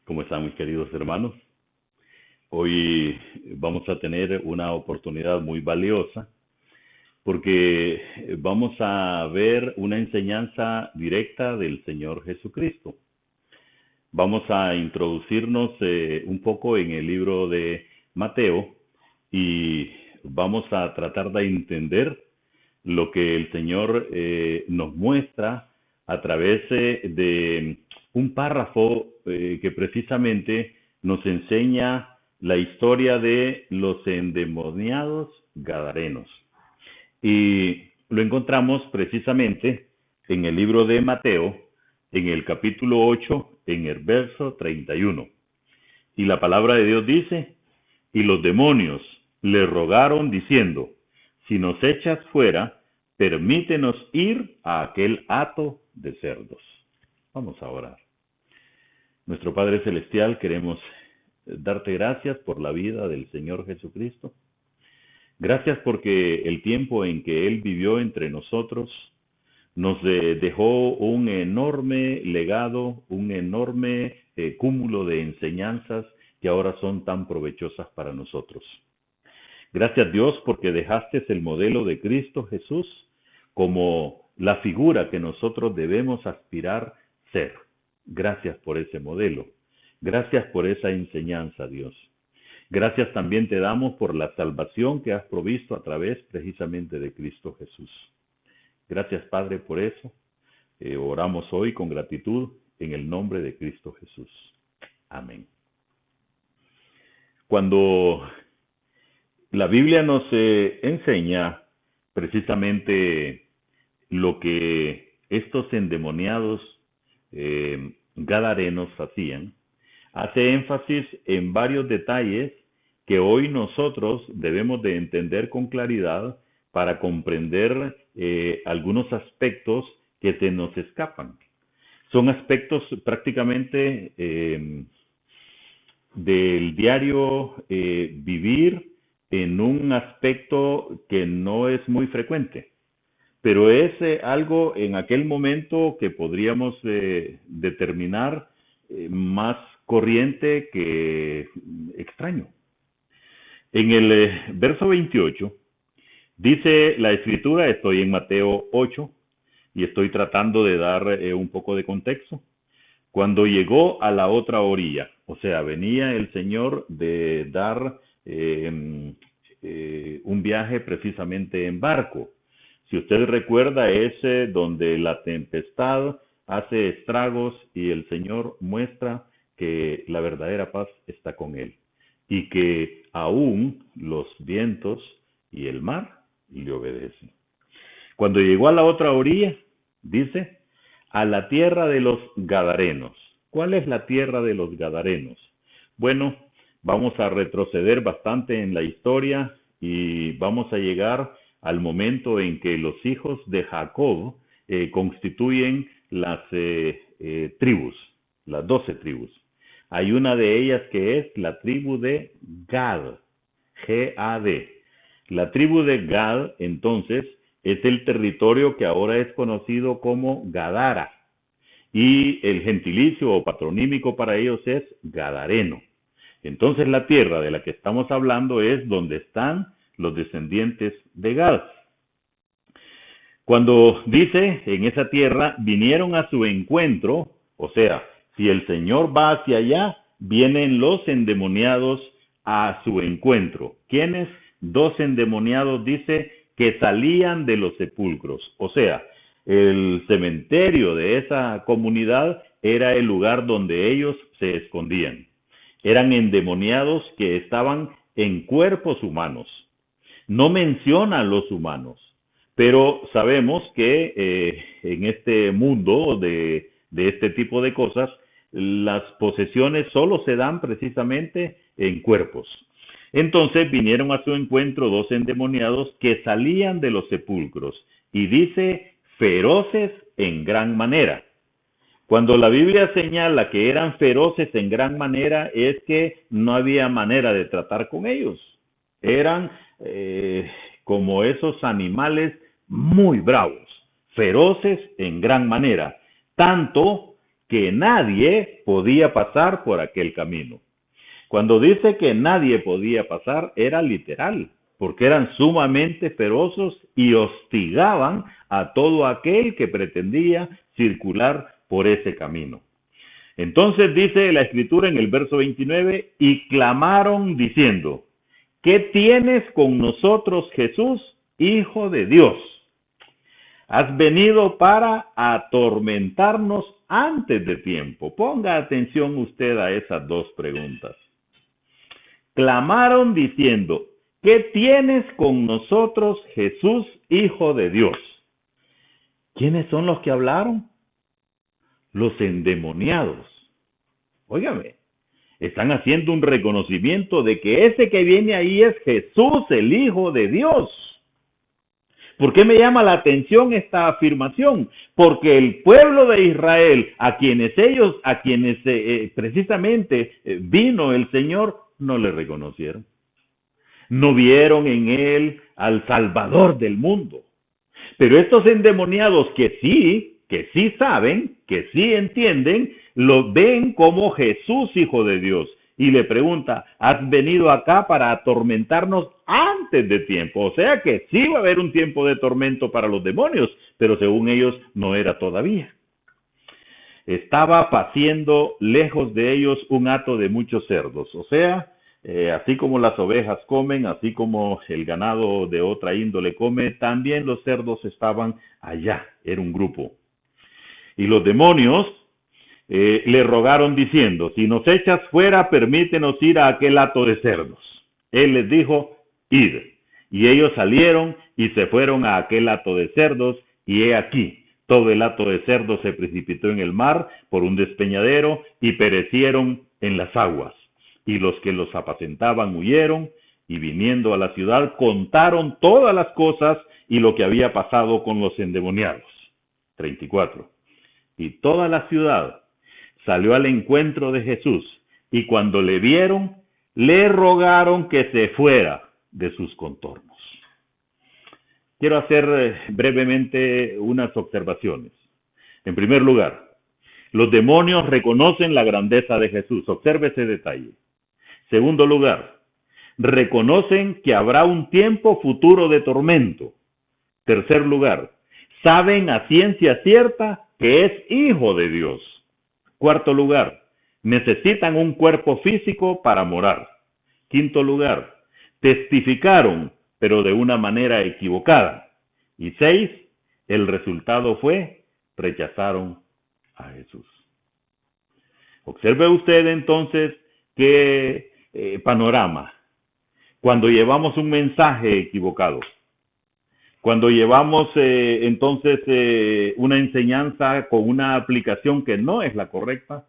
¿Cómo están mis queridos hermanos? Hoy vamos a tener una oportunidad muy valiosa porque vamos a ver una enseñanza directa del Señor Jesucristo. Vamos a introducirnos un poco en el libro de Mateo y vamos a tratar de entender lo que el Señor nos muestra a través de un párrafo que precisamente nos enseña la historia de los endemoniados gadarenos. Y lo encontramos precisamente en el libro de Mateo, en el capítulo 8, en el verso 31. Y la palabra de Dios dice, y los demonios le rogaron diciendo, si nos echas fuera, permítenos ir a aquel hato de cerdos. Vamos a orar. Nuestro Padre Celestial, queremos darte gracias por la vida del Señor Jesucristo. Gracias porque el tiempo en que Él vivió entre nosotros nos dejó un enorme legado, un enorme cúmulo de enseñanzas que ahora son tan provechosas para nosotros. Gracias Dios porque dejaste el modelo de Cristo Jesús como la figura que nosotros debemos aspirar ser. Gracias por ese modelo. Gracias por esa enseñanza, Dios. Gracias también te damos por la salvación que has provisto a través precisamente de Cristo Jesús. Gracias, Padre, por eso. Oramos hoy con gratitud en el nombre de Cristo Jesús. Amén. Cuando la Biblia nos enseña precisamente lo que estos endemoniados gadarenos hacían, hace énfasis en varios detalles que hoy nosotros debemos de entender con claridad para comprender algunos aspectos que se nos escapan. Son aspectos prácticamente del diario vivir en un aspecto que no es muy frecuente, pero es algo en aquel momento que podríamos determinar más corriente que extraño. En el verso 28 dice la escritura, estoy en Mateo 8 y estoy tratando de dar un poco de contexto. Cuando llegó a la otra orilla, o sea, venía el Señor de dar un viaje precisamente en barco. Si usted recuerda, es donde la tempestad hace estragos y el Señor muestra que la verdadera paz está con él y que aún los vientos y el mar le obedecen. Cuando llegó a la otra orilla, dice, a la tierra de los Gadarenos. ¿Cuál es la tierra de los Gadarenos? Bueno, vamos a retroceder bastante en la historia y vamos a llegar al momento en que los hijos de Jacob constituyen las tribus, las 12 tribus. Hay una de ellas que es la tribu de Gad, G-A-D. La tribu de Gad, entonces, es el territorio que ahora es conocido como Gadara. Y el gentilicio o patronímico para ellos es Gadareno. Entonces la tierra de la que estamos hablando es donde están los descendientes de Gad. Cuando dice, en esa tierra vinieron a su encuentro, o sea, si el Señor va hacia allá, vienen los endemoniados a su encuentro. ¿Quiénes? 2 endemoniados, dice, que salían de los sepulcros. O sea, el cementerio de esa comunidad era el lugar donde ellos se escondían. Eran endemoniados que estaban en cuerpos humanos. No menciona a los humanos, pero sabemos que en este mundo de este tipo de cosas, las posesiones solo se dan precisamente en cuerpos. Entonces vinieron a su encuentro 2 endemoniados que salían de los sepulcros, y dice, feroces en gran manera. Cuando la Biblia señala que eran feroces en gran manera, es que no había manera de tratar con ellos. Eran como esos animales muy bravos, feroces en gran manera. Tanto que nadie podía pasar por aquel camino. Cuando dice que nadie podía pasar, era literal, porque eran sumamente feroces y hostigaban a todo aquel que pretendía circular por ese camino. Entonces dice la Escritura en el verso 29, y clamaron diciendo, ¿qué tienes con nosotros, Jesús, Hijo de Dios? Has venido para atormentarnos antes de tiempo. Ponga atención usted a esas dos preguntas. Clamaron diciendo, ¿qué tienes con nosotros, Jesús, Hijo de Dios? ¿Quiénes son los que hablaron? Los endemoniados. Óigame, están haciendo un reconocimiento de que ese que viene ahí es Jesús, el Hijo de Dios. ¿Por qué me llama la atención esta afirmación? Porque el pueblo de Israel, a quienes precisamente vino el Señor, no le reconocieron. No vieron en él al Salvador del mundo. Pero estos endemoniados que sí saben, que sí entienden, lo ven como Jesús, Hijo de Dios. Y le pregunta, ¿has venido acá para atormentarnos antes de tiempo? O sea que sí va a haber un tiempo de tormento para los demonios, pero según ellos no era todavía. Estaba paciendo lejos de ellos un hato de muchos cerdos. O sea, así como las ovejas comen, así como el ganado de otra índole come, también los cerdos estaban allá, era un grupo. Y los demonios le rogaron diciendo, si nos echas fuera, permítenos ir a aquel hato de cerdos. Él les dijo, id. Y ellos salieron y se fueron a aquel hato de cerdos, y he aquí, todo el hato de cerdos se precipitó en el mar por un despeñadero y perecieron en las aguas. Y los que los apacentaban huyeron, y viniendo a la ciudad contaron todas las cosas y lo que había pasado con los endemoniados. 34. Y toda la ciudad salió al encuentro de Jesús, y cuando le vieron, le rogaron que se fuera de sus contornos. Quiero hacer brevemente unas observaciones. En primer lugar, los demonios reconocen la grandeza de Jesús. Observe ese detalle. Segundo lugar, reconocen que habrá un tiempo futuro de tormento. Tercer lugar, saben a ciencia cierta que es Hijo de Dios. Cuarto lugar, necesitan un cuerpo físico para morar. Quinto lugar, testificaron, pero de una manera equivocada. Y 6, el resultado fue, rechazaron a Jesús. Observe usted entonces qué panorama. Cuando llevamos un mensaje equivocado, cuando llevamos una enseñanza con una aplicación que no es la correcta,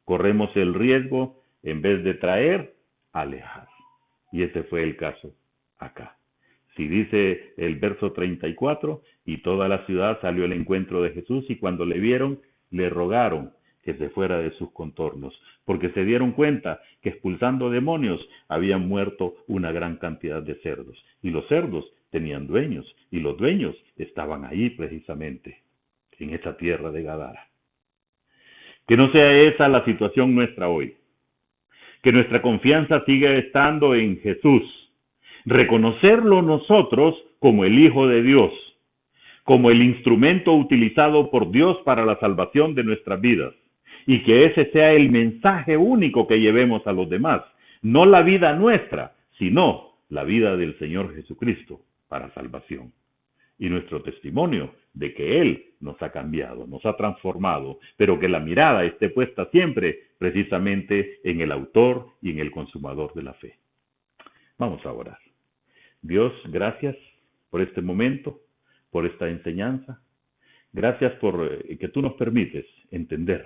corremos el riesgo, en vez de traer, alejar. Y ese fue el caso acá. Si dice el verso 34, y toda la ciudad salió al encuentro de Jesús, y cuando le vieron, le rogaron que se fuera de sus contornos, porque se dieron cuenta que expulsando demonios habían muerto una gran cantidad de cerdos, y los cerdos tenían dueños, y los dueños estaban ahí precisamente, en esa tierra de Gadara. Que no sea esa la situación nuestra hoy, que nuestra confianza siga estando en Jesús, reconocerlo nosotros como el Hijo de Dios, como el instrumento utilizado por Dios para la salvación de nuestras vidas, y que ese sea el mensaje único que llevemos a los demás, no la vida nuestra, sino la vida del Señor Jesucristo para salvación. Y nuestro testimonio de que Él nos ha cambiado, nos ha transformado, pero que la mirada esté puesta siempre precisamente en el autor y en el consumador de la fe. Vamos a orar. Dios, gracias por este momento, por esta enseñanza. Gracias por que tú nos permites entender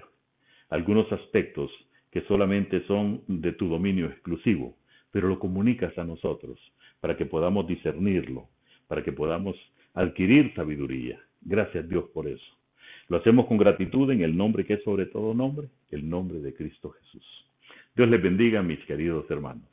algunos aspectos que solamente son de tu dominio exclusivo, pero lo comunicas a nosotros para que podamos discernirlo, para que podamos adquirir sabiduría. Gracias, Dios, por eso. Lo hacemos con gratitud en el nombre que es sobre todo nombre, el nombre de Cristo Jesús. Dios les bendiga, mis queridos hermanos.